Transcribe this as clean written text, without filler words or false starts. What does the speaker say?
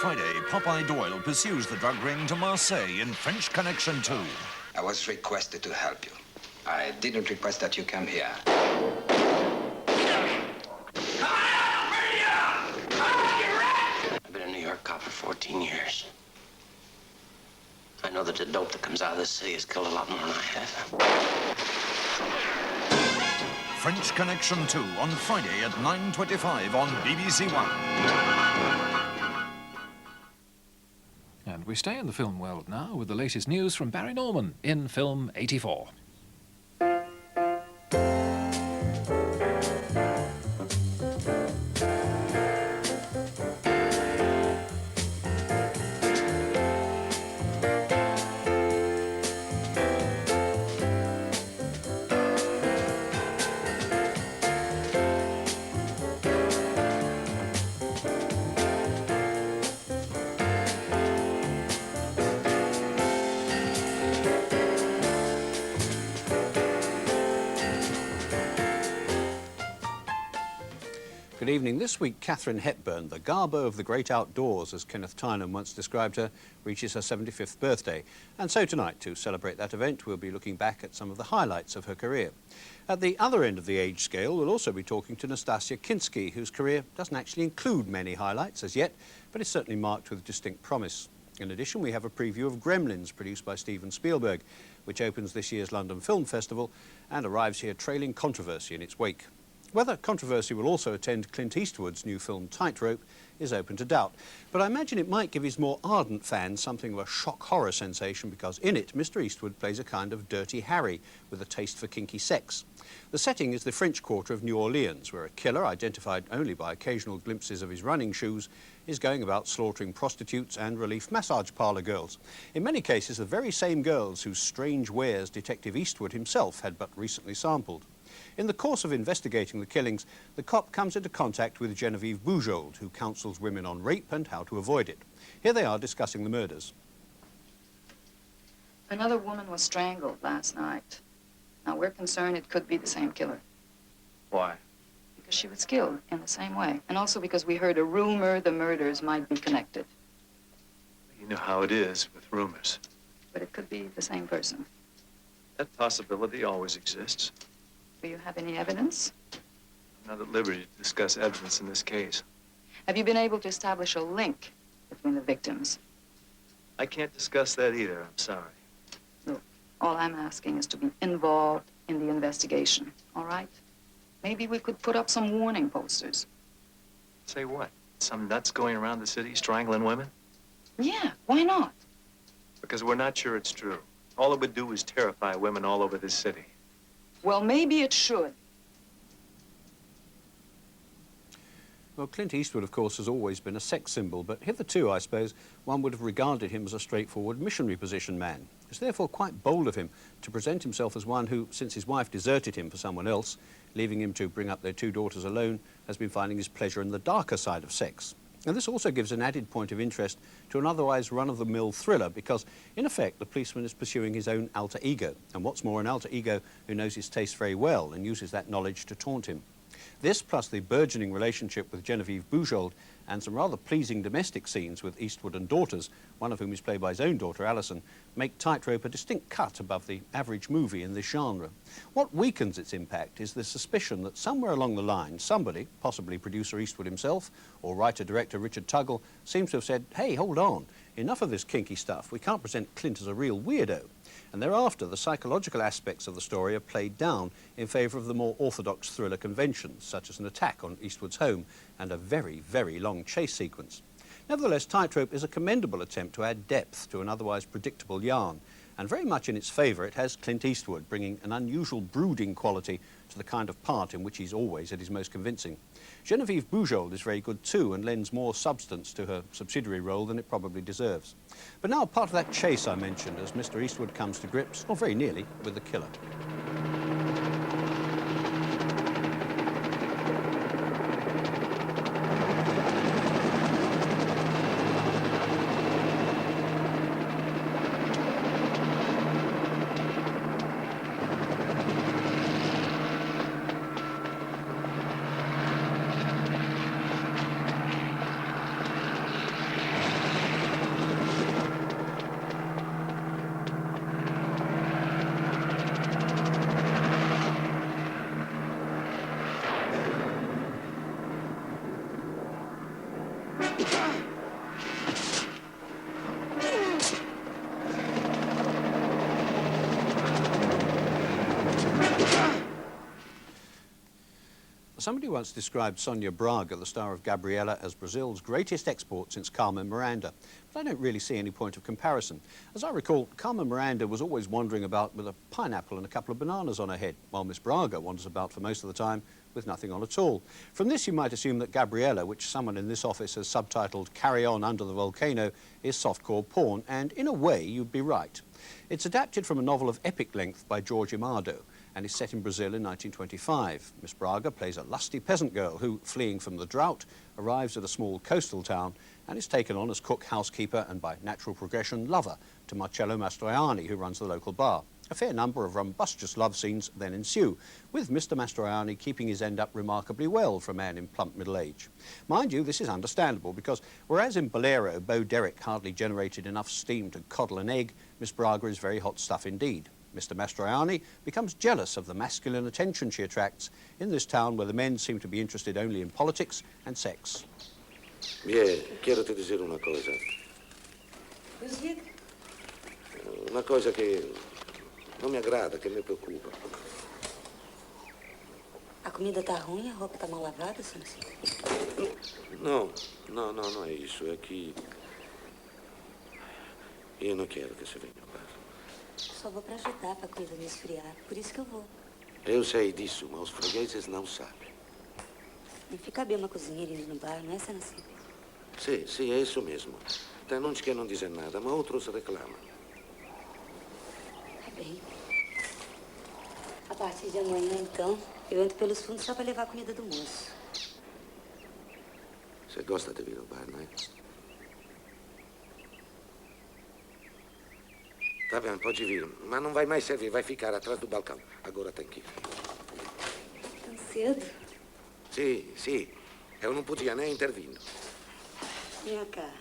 Friday, Popeye Doyle pursues the drug ring to Marseille in French Connection 2. I was requested to help you. I didn't request that you come here. I've been a New York cop for 14 years. I know that the dope that comes out of this city has killed a lot more than I have. French Connection 2 on Friday at 9:25 on BBC One. And we stay in the film world now with the latest news from Barry Norman in Film 84. Good evening. This week, Katharine Hepburn, the Garbo of the great outdoors, as Kenneth Tynan once described her, reaches her 75th birthday. And so tonight, to celebrate that event, we'll be looking back at some of the highlights of her career. At the other end of the age scale, we'll also be talking to Nastasia Kinski, whose career doesn't actually include many highlights as yet, but is certainly marked with distinct promise. In addition, we have a preview of Gremlins, produced by Steven Spielberg, which opens this year's London Film Festival and arrives here trailing controversy in its wake. Whether controversy will also attend Clint Eastwood's new film Tightrope is open to doubt, but I imagine it might give his more ardent fans something of a shock horror sensation, because in it Mr. Eastwood plays a kind of Dirty Harry with a taste for kinky sex. The setting is the French Quarter of New Orleans, where a killer, identified only by occasional glimpses of his running shoes, is going about slaughtering prostitutes and relief massage parlour girls. In many cases, the very same girls whose strange wares Detective Eastwood himself had but recently sampled. In the course of investigating the killings, the cop comes into contact with Genevieve Bujold, who counsels women on rape and how to avoid it. Here they are discussing the murders. Another woman was strangled last night. Now, we're concerned it could be the same killer. Why? Because she was killed in the same way. And also because we heard a rumor the murders might be connected. You know how it is with rumors. But it could be the same person. That possibility always exists. Do you have any evidence? I'm not at liberty to discuss evidence in this case. Have you been able to establish a link between the victims? I can't discuss that either, I'm sorry. Look, all I'm asking is to be involved in the investigation, all right? Maybe we could put up some warning posters. Say what? Some nuts going around the city strangling women? Yeah, why not? Because we're not sure it's true. All it would do is terrify women all over this city. Well, maybe it should. Well, Clint Eastwood, of course, has always been a sex symbol, but hitherto, I suppose, one would have regarded him as a straightforward missionary position man. It's therefore quite bold of him to present himself as one who, since his wife deserted him for someone else, leaving him to bring up their two daughters alone, has been finding his pleasure in the darker side of sex. And this also gives an added point of interest to an otherwise run-of-the-mill thriller, because, in effect, the policeman is pursuing his own alter ego, and what's more, an alter ego who knows his taste very well and uses that knowledge to taunt him. This, plus the burgeoning relationship with Genevieve Bujold and some rather pleasing domestic scenes with Eastwood and daughters, one of whom is played by his own daughter, Alison, make Tightrope a distinct cut above the average movie in this genre. What weakens its impact is the suspicion that somewhere along the line, somebody, possibly producer Eastwood himself or writer-director Richard Tuggle, seems to have said, hey, hold on, enough of this kinky stuff, we can't present Clint as a real weirdo. And thereafter, the psychological aspects of the story are played down in favour of the more orthodox thriller conventions, such as an attack on Eastwood's home and a very, very long chase sequence. Nevertheless, Tightrope is a commendable attempt to add depth to an otherwise predictable yarn, and very much in its favour it has Clint Eastwood, bringing an unusual brooding quality to the kind of part in which he's always at his most convincing. Genevieve Bujold is very good too and lends more substance to her subsidiary role than it probably deserves. But now part of that chase I mentioned as Mr. Eastwood comes to grips, or very nearly, with the killer. Somebody once described Sonia Braga, the star of Gabriela, as Brazil's greatest export since Carmen Miranda. But I don't really see any point of comparison. As I recall, Carmen Miranda was always wandering about with a pineapple and a couple of bananas on her head, while Miss Braga wanders about for most of the time with nothing on at all. From this, you might assume that Gabriela, which someone in this office has subtitled Carry On Under the Volcano, is softcore porn, and in a way, you'd be right. It's adapted from a novel of epic length by Jorge Amado, and is set in Brazil in 1925. Miss Braga plays a lusty peasant girl who, fleeing from the drought, arrives at a small coastal town and is taken on as cook, housekeeper and, by natural progression, lover to Marcello Mastroianni, who runs the local bar. A fair number of rumbustious love scenes then ensue, with Mr. Mastroianni keeping his end up remarkably well for a man in plump middle age. Mind you, this is understandable, because whereas in Bolero, Bo Derek hardly generated enough steam to coddle an egg, Miss Braga is very hot stuff indeed. Mr. Mastroianni becomes jealous of the masculine attention she attracts in this town where the men seem to be interested only in politics and sex. Bien, quiero te dizer una cosa. Una cosa che non mi aggrada, che mi preoccupa. A comida tá ruim, a roupa tá mal lavada, Sansi? No, não é isso. É que eu não quero que você venha ao bar. Só vou pra ajudar, pra comida me esfriar. Por isso que eu vou. Eu sei disso, mas os fregueses não sabem. Não fica bem uma cozinheira indo no bar, não é, Sansi? Sim, é isso mesmo. Tem uns que não dizem nada, mas outros reclamam. Tá bem. A partir de amanhã, então, eu entro pelos fundos só pra levar a comida do moço. Você gosta de vir ao bar, não é? Tá bem, pode vir. Mas não vai mais servir, vai ficar atrás do balcão. Agora tem que ir. Tão cedo? Sim. Eu não podia nem intervir. Vem cá.